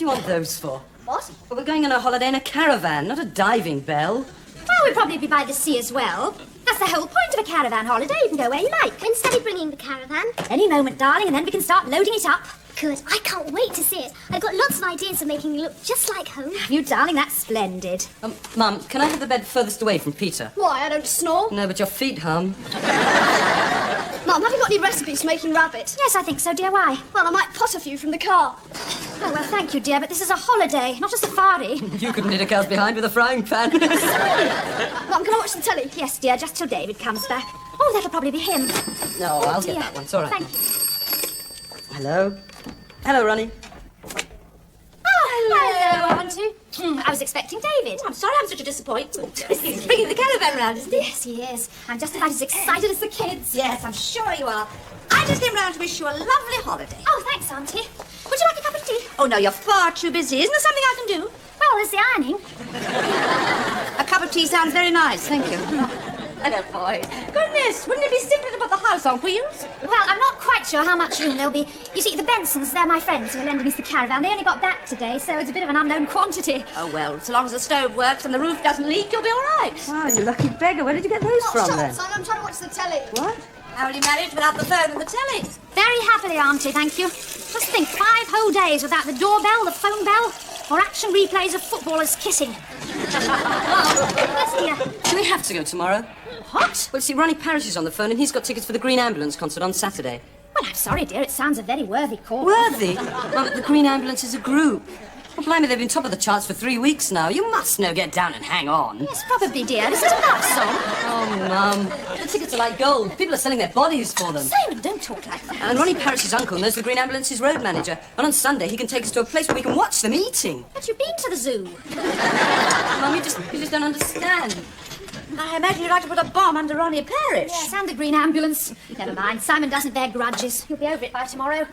do you want those for? What? Well, we're going on a holiday in a caravan, not a diving bell. Well, we'll probably be by the sea as well. That's the whole point of a caravan holiday. You can go where you like. When's Daddy bringing the caravan? Any moment, darling, and then we can start loading it up. Good. I can't wait to see it. I've got lots of ideas for making it look just like home. Have you, darling? That's splendid. Mum, can I have the bed furthest away from Peter? Why? I don't snore? No, but your feet hum. Mum, have you got any recipes for making rabbit? Yes, I think so, dear. Why? Well, I might pot a few from the car. Oh, well, thank you, dear, but this is a holiday, not a safari. You couldn't hit a cow's behind with a frying pan. Mum, can I watch the telly? Yes, dear, just till David comes back. Oh, that'll probably be him. No, I'll get that one. It's all right. Thank you. Hello? Hello, Ronnie. Oh, hello, Auntie. I was expecting David. I'm sorry I'm such a disappointment. He's bringing the caravan round, isn't he? Yes, he is. I'm just about as excited as the kids. Yes, I'm sure you are. I just came round to wish you a lovely holiday. Oh, thanks, Auntie. Would you like a cup of tea? Oh, no, you're far too busy. Isn't there something I can do? Well, there's the ironing. A cup of tea sounds very nice, thank you. Hello, boys. Goodness, wouldn't it be simpler to put the house on wheels? Well, I'm not quite sure how much room there'll be. You see, the Bensons, they're my friends who are lending us the caravan. They only got back today, so it's a bit of an unknown quantity. Oh, well, so long as the stove works and the roof doesn't leak, you'll be all right. Wow, you lucky beggar. Where did you get those from, Stop, then? son. I'm trying to watch the telly. What? How will you manage without the phone and the telly? Very happily, Auntie, thank you. Just think, 5 whole days without the doorbell, the phone bell, or action replays of footballers kissing. Yes, dear. Do we have to go tomorrow? What? Well, see, Ronnie Parrish is on the phone and he's got tickets for the Green Ambulance concert on Saturday. Well, I'm sorry, dear. It sounds a very worthy cause. Worthy? Mum, the Green Ambulance is a group. Well, blimey, they've been top of the charts for 3 weeks now. You must know Get Down and Hang On. Yes, probably, dear. This is a love song. Oh, Mum. The tickets are like gold. People are selling their bodies for them. Simon, don't talk like that. And Ronnie Parrish's uncle knows the Green Ambulance's road manager. And on Sunday, he can take us to a place where we can watch them eating. But you've been to the zoo. Mum, you just don't understand. I imagine you'd like to put a bomb under Ronnie Parrish. Yes, and the Green Ambulance. Never mind, Simon doesn't bear grudges. He'll be over it by tomorrow.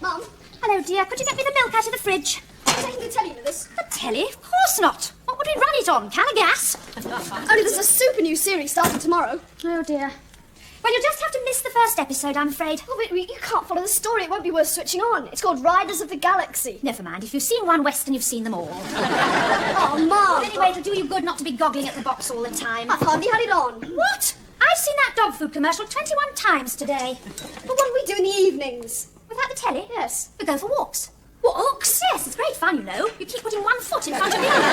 Mum, Hello, dear. Could you get me the milk out of the fridge? are you taking the telly with us? The telly? Of course not. What would we run it on? Can of gas? Only there's a super new series starting tomorrow. Oh, dear. Well, you'll just have to miss the first episode, I'm afraid. Oh, but you can't follow the story. It won't be worth switching on. It's called Riders of the Galaxy. Never mind. If you've seen one Western, you've seen them all. Oh, Mum. Anyway, it'll do you good not to be goggling at the box all the time. I've hardly had it on. What? I've seen that dog food commercial 21 times today. But what do we do in the evenings? Without the telly? Yes. We go for walks. Walks? Yes, it's great fun, you know. You keep putting one foot in front of the other.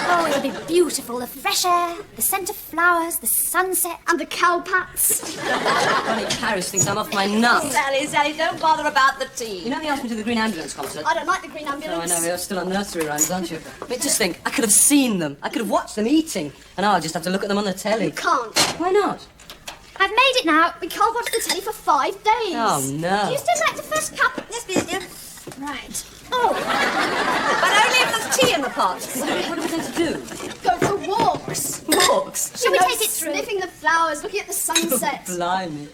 Oh, it'll be beautiful. The fresh air, the scent of flowers, the sunset. And the cowpats. Ronnie Parrish thinks I'm off my nuts. Sally, don't bother about the tea. You know they asked me to the Green Ambulance concert? I don't like the Green Oh, I Ambulance. know, you're still on nursery rhymes, aren't you? But just think, I could have seen them. I could have watched them eating. And now I'll just have to look at them on the telly. You can't. Why not? I've made it now. We can't watch the telly for 5 days. Oh, Do no. you still like the first cup? Yes, please, dear. Right. Oh, but only if there's tea in the pot. What are we going to do? Go for walks. Walks? Shall we You know, take it through? Sniffing the flowers, looking at the sunset. Blimey.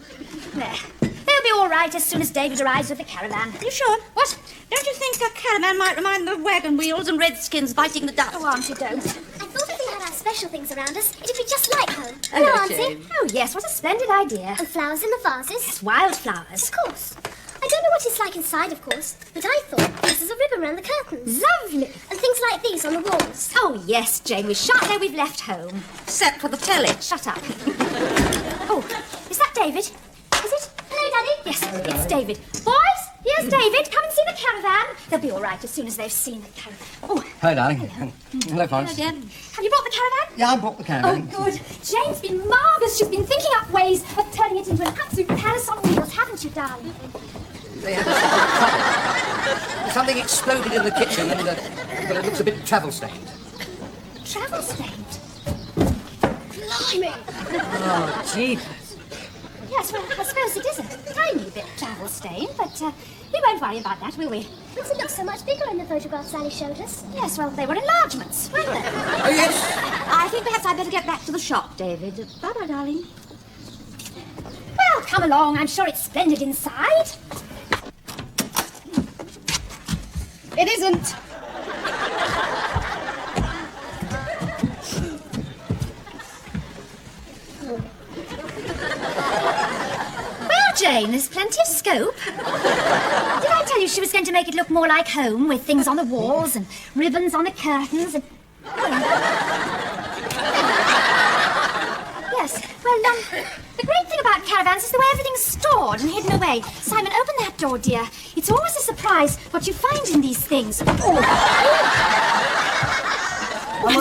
There. They'll be all right as soon as David arrives with the caravan. You sure? What? Don't you think a caravan might remind them of wagon wheels and redskins biting the dust? Oh, Auntie, don't. I thought if we had our special things around us, it'd be just like home. Hello, Auntie. Jane. Oh, yes, what a splendid idea. And flowers in the vases. Yes, wildflowers. Of course. I don't know what it's like inside, of course, but I thought this is a ribbon around the curtains. Lovely. And things like these on the walls. Oh, yes, Jane, we shan't know we've left home. Except for the telly. Shut up. Oh, is that David? Is it? Hello, Daddy. Yes, it's David. Boys, here's David. Come and see the caravan. They'll be all right as soon as they've seen the caravan. Oh, Hello, darling. Hello, Florence. Again. have you brought the caravan? Yeah, I brought the Oh, caravan. good. Jane's been marvellous. She's been thinking up ways of turning it into an absolute palace on wheels, haven't you, darling? Something exploded in the kitchen and but it looks a bit travel-stained. Travel stained. Blimey. Oh, jeepers. Yes, well, I suppose it is a tiny bit travel stained, but we won't worry about that, will we? But it looks so much bigger in the photograph Sally showed us. Yes, well, they were enlargements, weren't they? Oh, yes. I think perhaps I'd better get back to the shop, David. Bye-bye, darling. Well, come along. I'm sure it's splendid inside. It isn't. Well, Jane, there's plenty of scope. Did I tell you she was going to make it look more like home, with things on the walls and ribbons on the curtains and... Yes, well, the great thing about caravans is the way everything's stored and hidden away. Simon, open that door, dear. It's always a surprise what you find in these things. I'm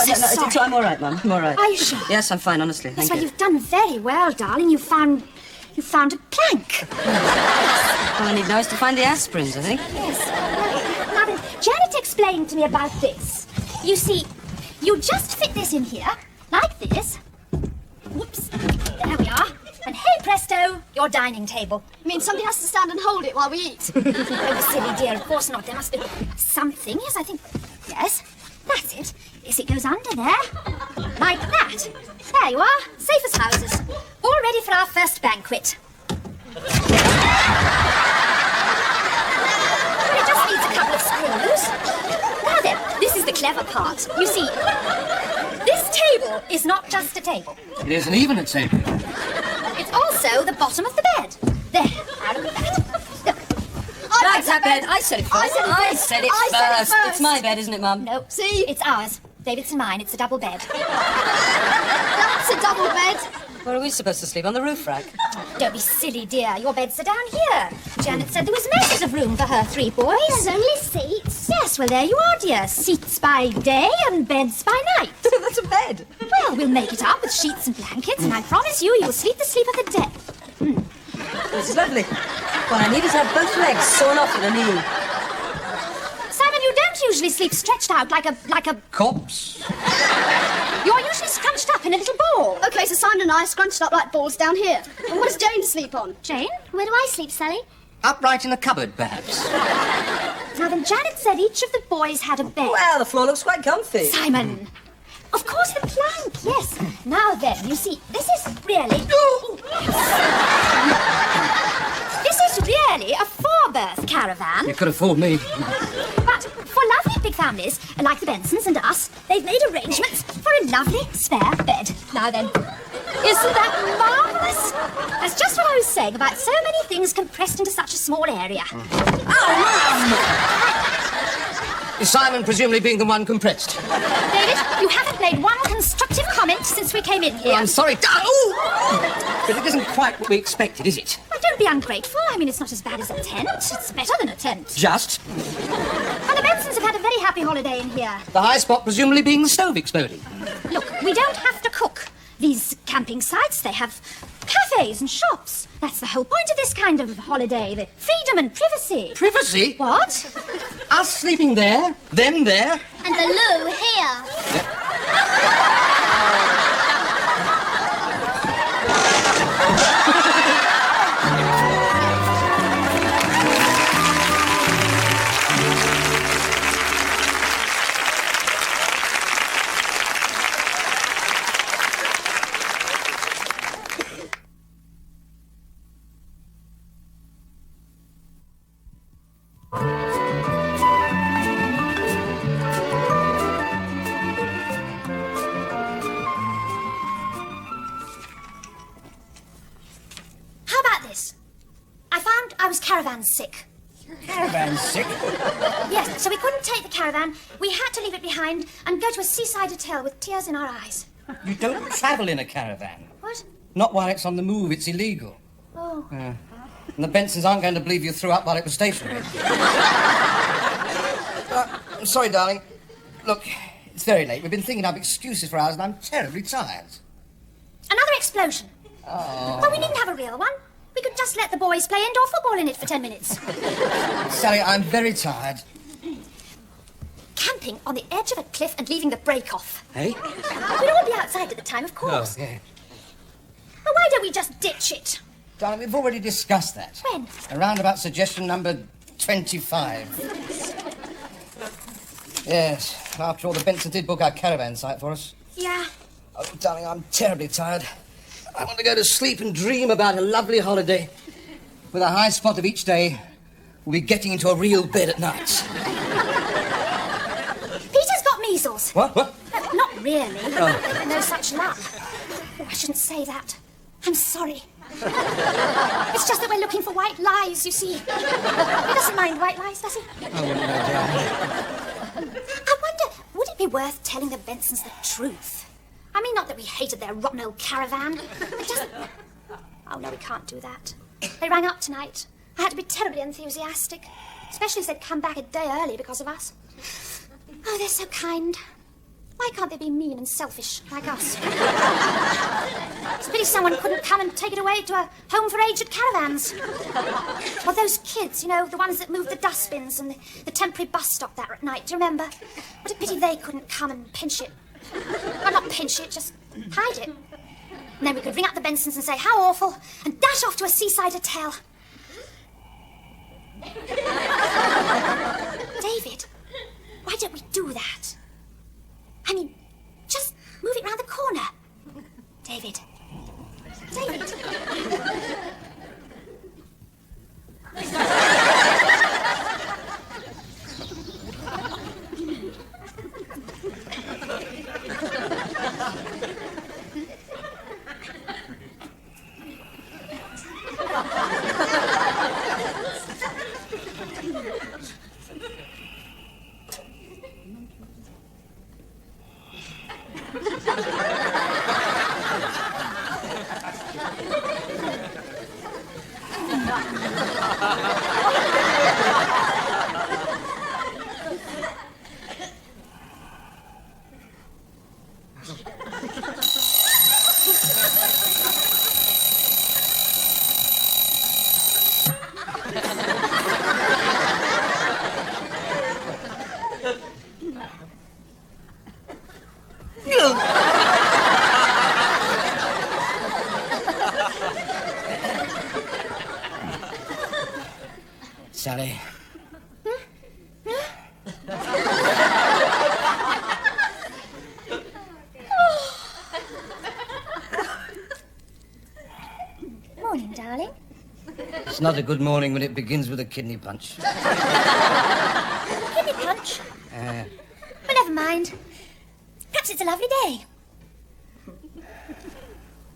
so sorry. I'm all right, Mum. I'm all right. Are you sure? Yes, I'm fine, honestly. Yes, Thank well, you. you've done very well, darling. You found a plank. All I need now is to find the aspirins, I think. Yes. Now then, Janet explained to me about this. You see, you just fit this in here, like this. Whoops. There we are. And hey presto, your dining table. I mean, somebody has to stand and hold it while we eat. Oh, silly dear, of course not. There must be something. Yes, I think... Yes, that's it. Yes, it goes under there. Like that. There you are. Safe as houses. All ready for our first banquet. It just needs a couple of screws. Now then, this is the clever part. You see, this table is not just a table. It isn't even a table. It's also the bottom of the bed. There, now look at that. Look. That's that bed. I said it first. I said it first. It's my bed, isn't it, Mum? No, see, it's ours. David's and mine. It's a double bed. That's a double bed. Where are we supposed to sleep? On the roof rack? Don't be silly, dear. Your beds are down here. Janet said there was masses of room for her 3 boys. There's only seats. Yes, well, there you are, dear. Seats by day and beds by night. That's a bed. Well, we'll make it up with sheets and blankets, and I promise you, you'll sleep the sleep of the dead. This is lovely. What I need is to have both legs sawn off at the knee. Simon, you don't usually sleep stretched out like a... Corpse? You're usually scrunched up in a little ball. Okay, so Simon and I are scrunched up like balls down here. And what does Jane sleep on? Jane? Where do I sleep, Sally? Upright in the cupboard, perhaps. Now then, Janet said each of the boys had a bed. Well, the floor looks quite comfy. Simon! Of course, the plank, yes. Now then, you see, this is really... This is really a 4-berth caravan. You could have fooled me. But for lovely big families, like the Bensons and us, they've made arrangements for a lovely spare bed. Now then, isn't that marvellous? That's just what I was saying about so many things compressed into such a small area. Is Simon presumably being the one compressed? David, you haven't made one constructive comment since we came in here. I'm sorry. Oh! But it isn't quite what we expected, is it? Well, don't be ungrateful. I mean, it's not as bad as a tent. It's better than a tent. Just. And the Bensons have had a very happy holiday in here. The high spot presumably being the stove exploding. Look, we don't have to cook. These camping sites, they have cafes and shops. That's the whole point of this kind of holiday, the freedom and privacy. Privacy? What? Us sleeping there, them there. And the loo here. How about this? I found I was caravan sick. Caravan sick. Yes, so we couldn't take the caravan. We had to leave it behind and go to a seaside hotel with tears in our eyes. You don't travel in a caravan. What? Not while it's on the move. It's illegal. Oh. And the Bensons aren't going to believe you threw up while it was stationary. I'm sorry, darling. Look, it's very late. We've been thinking of excuses for hours, and I'm terribly tired. Another explosion. Oh. Well, we needn't have a real one. We could just let the boys play indoor football in it for 10 minutes. Sally, I'm very tired. Camping on the edge of a cliff and leaving the brake off. Hey? We'd all be outside at the time, of course. Oh, yeah. Well, why don't we just ditch it? Darling, we've already discussed that. When? Around about suggestion number 25. Yes, after all, the Benson did book our caravan site for us. Yeah. Oh, darling, I'm terribly tired. I want to go to sleep and dream about a lovely holiday. With a high spot of each day, we'll be getting into a real bed at night. Peter's got measles. What? No, not really. No such luck. Oh, I shouldn't say that. I'm sorry. It's just that we're looking for white lies, you see. He doesn't mind white lies, does he? I wouldn't know, darling. I wonder, would it be worth telling the Bensons the truth? I mean, not that we hated their rotten old caravan. It doesn't... Oh, no, we can't do that. They rang up tonight. I had to be terribly enthusiastic, especially as they'd come back a day early because of us. Oh, they're so kind. Why can't they be mean and selfish like us? It's a pity someone couldn't come and take it away to a home for aged caravans. Or those kids, you know, the ones that moved the dustbins and the temporary bus stop that night. Do you remember? What a pity they couldn't come and pinch it. Well, not pinch it, just hide it. And then we could ring up the Bensons and say, how awful, and dash off to a seaside hotel. David, why don't we do that? I mean, just move it round the corner. David. David. Sally. Morning, darling. It's not a good morning when it begins with a kidney punch. Kidney punch? Well, never mind. Perhaps it's a lovely day. Will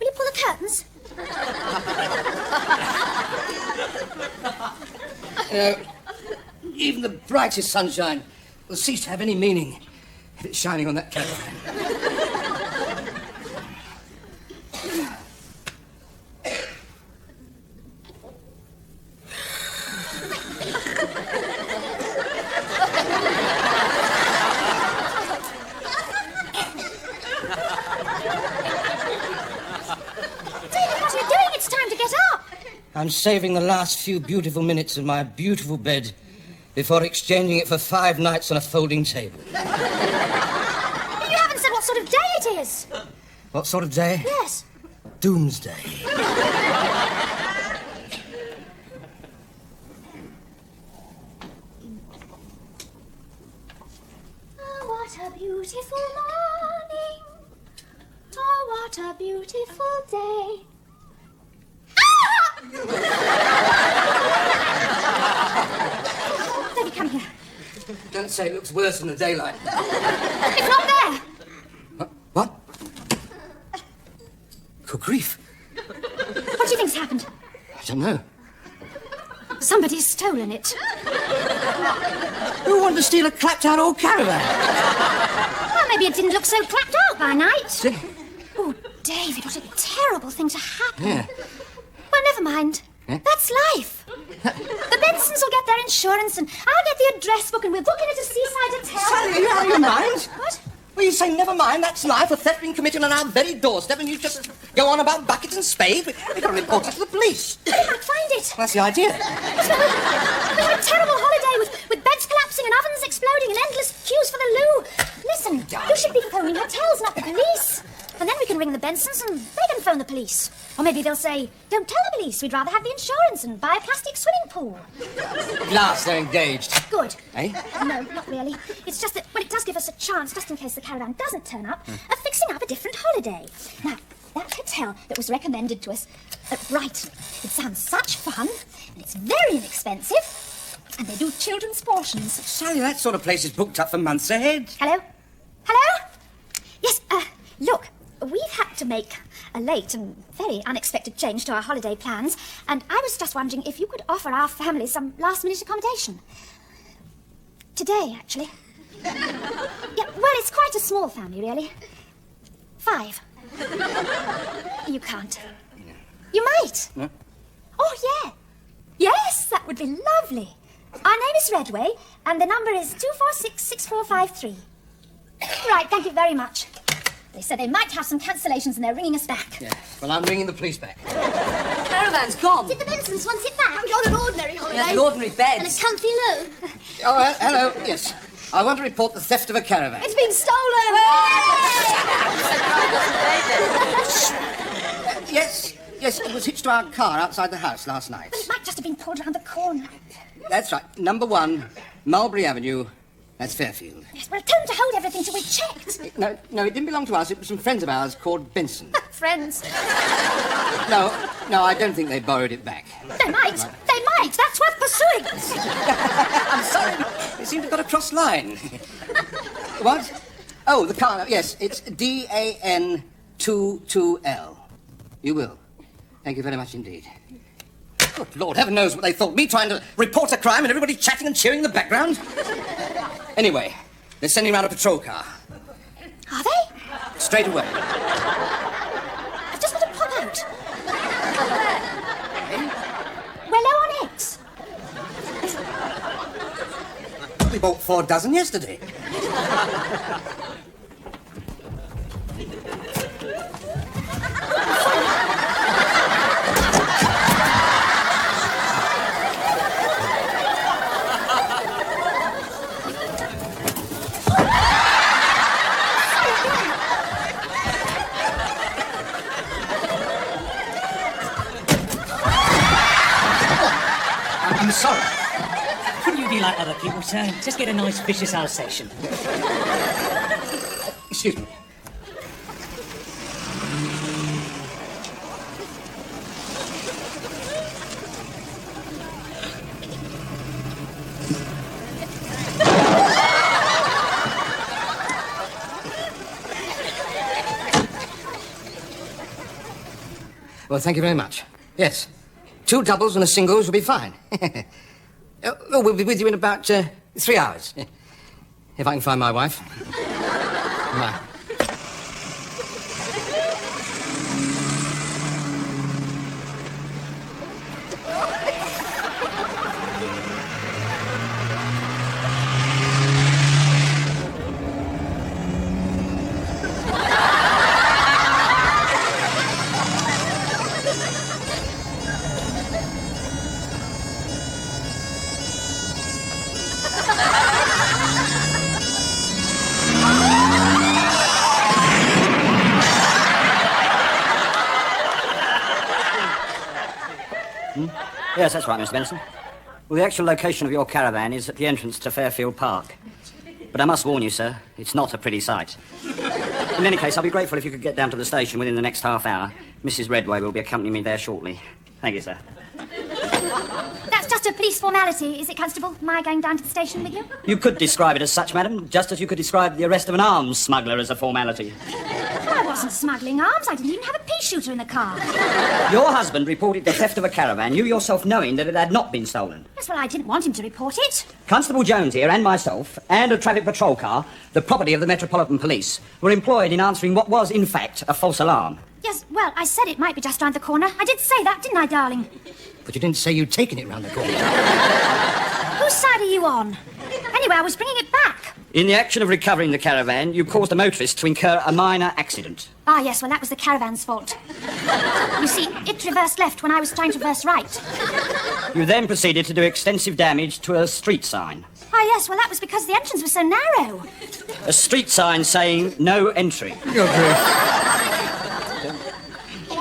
you pull the curtains? You know, even the brightest sunshine will cease to have any meaning if it's shining on that caravan. David, what are you doing? It's time to get up. I'm saving the last few beautiful minutes of my beautiful bed before exchanging it for 5 nights on a folding table. You haven't said what sort of day it is. What sort of day? Yes. Doomsday. Oh, what a beautiful morning. Oh, what a beautiful day. David, come here. Don't say it looks worse in the daylight. It's not there. What? Good grief. What do you think's happened? I don't know. Somebody's stolen it. Who wanted to steal a clapped-out old caravan? Well, maybe it didn't look so clapped out by night. See? Oh, David, what a terrible thing to happen. Yeah. Well, never mind. Yeah? That's life. The Bensons will get their insurance and I'll get the address book and we'll book it at a seaside hotel. Sally, are you out of your mind? What? Well, you say, never mind, that's life, a theft being committed on our very doorstep, and you just go on about buckets and spade. We've got to report it to the police. We might find it. That's the idea. We had a terrible holiday with beds collapsing and ovens exploding and endless queues for the loo. Listen, you should be phoning hotels, not the police. And then we can ring the Bensons and they can phone the police. Or maybe they'll say, don't tell the police, we'd rather have the insurance and buy a plastic swimming pool. At last they're engaged. Good. Eh? No, not really. It's just that, well, it does give us a chance, just in case the caravan doesn't turn up, of fixing up a different holiday. Now, that hotel that was recommended to us at Brighton, it sounds such fun, and it's very inexpensive, and they do children's portions. Sally, that sort of place is booked up for months ahead. Hello? Hello? Yes, look, we've had to make a late and very unexpected change to our holiday plans, and I was just wondering if you could offer our family some last-minute accommodation. Today, actually. Yeah, well, it's quite a small family, really. 5. You can't. You might. No? Oh, yeah. Yes, that would be lovely. Our name is Redway, and the number is 246-6453. Right, thank you very much. They said they might have some cancellations, and they're ringing us back. Yeah. Well, I'm ringing the police back. Caravan's gone. Did the Bensons want it back? Not an ordinary holiday. An ordinary bed. And a comfy loo. Oh, hello. Yes. I want to report the theft of a caravan. It's been stolen! Yes, it was hitched to our car outside the house last night. But it might just have been pulled round the corner. That's right. Number 1, Mulberry Avenue. That's Fairfield. Yes, well, tell them to hold everything till we checked. No, it didn't belong to us. It was some friends of ours called Benson. Friends. No, I don't think they borrowed it back. They might. They might. That's worth pursuing. I'm sorry. It seemed to have got a cross line. What? Oh, the car. Yes, it's DAN 22L. You will. Thank you very much indeed. Good Lord, heaven knows what they thought. Me trying to report a crime and everybody chatting and cheering in the background. Anyway, they're sending round a patrol car. Are they? Straight away. I've just got to pop out. We're low on eggs. We bought 4 dozen yesterday. I'm sorry. Couldn't you be like other people, sir? Just get a nice vicious Alsatian. Excuse me. Well, thank you very much. Yes. 2 doubles and a singles will be fine. We'll be with you in about 3 hours. If I can find my wife. Bye. Yes, that's right, Mr. Benson. Well, the actual location of your caravan is at the entrance to Fairfield Park. But I must warn you, sir, it's not a pretty sight. In any case, I'll be grateful if you could get down to the station within the next half hour. Mrs. Redway will be accompanying me there shortly. Thank you, sir. That's just a police formality, is it, Constable? Am I going down to the station with you? You could describe it as such, madam, just as you could describe the arrest of an arms smuggler as a formality. Well, I wasn't smuggling arms. I didn't even have a pea shooter in the car. Your husband reported the theft of a caravan, you yourself knowing that it had not been stolen. Yes, well, I didn't want him to report it. Constable Jones here and myself, and a traffic patrol car, the property of the Metropolitan Police, were employed in answering what was, in fact, a false alarm. Yes, well, I said it might be just round the corner. I did say that, didn't I, darling? But you didn't say you'd taken it round the corner. Whose side are you on? Anyway, I was bringing it back. In the action of recovering the caravan, you caused a motorist to incur a minor accident. Ah, yes, well, that was the caravan's fault. You see, it reversed left when I was trying to reverse right. You then proceeded to do extensive damage to a street sign. Ah, yes, well, that was because the entrance was so narrow. A street sign saying no entry.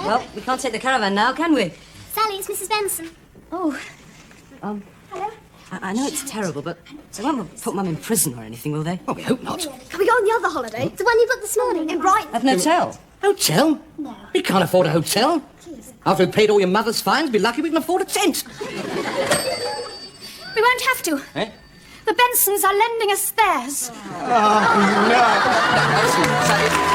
Well, we can't take the caravan now, can we? Sally, it's Mrs. Benson. Oh, Hello? I know it's terrible, but they won't put Mum in prison or anything, will they? Well, we hope not. Can we go on the other holiday? The one you booked this morning? Right. At an hotel. Hotel? No. We can't afford a hotel. After we've paid all your mother's fines, be lucky we can afford a tent. We won't have to. Eh? The Bensons are lending us theirs. Oh, no.